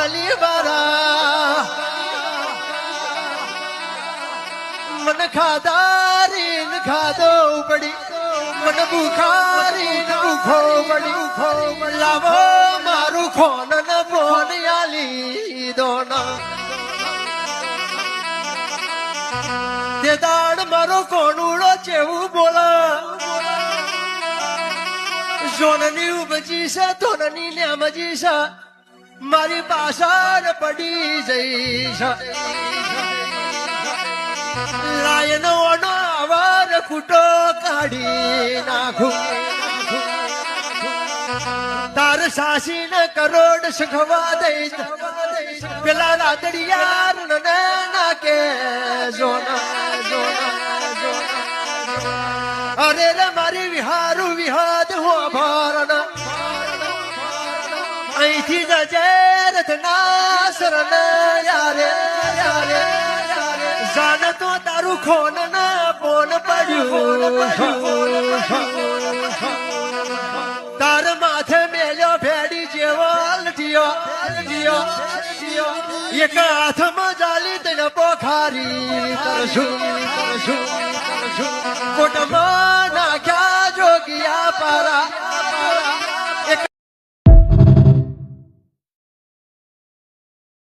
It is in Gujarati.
વાલી બારા મન ખાધારી ન ખાધો પડી મન ભૂખારી ન ભૂખો પડી લાવો મારું ખોન ન ફોન આલી દોના તે દાડ મારો કોણુડો ચેવું બોલા સોનની ઉપજી છે તોનની નેમજી છે મારી પાછળ પડી જઈ છે લાયનો નો અવાર કૂટો કાઢી નાખું તાર સાસી ને કરોડ શખવા દઈ પેલા રાતડિયાર ને નાકે જોના અરે રે મારી વિહારું વિહાદ હો ભારણ અહીંથી જજેર નાસર ને યારે જાન તો તારું ખોન ના પોન પડ્યું તાર માથે મેલ્યો ભેડી જેવો લઠિયો એક હાથમાં જાલી તને પોખારી કરશું કોટમાં નાખ્યા જોગિયા પારા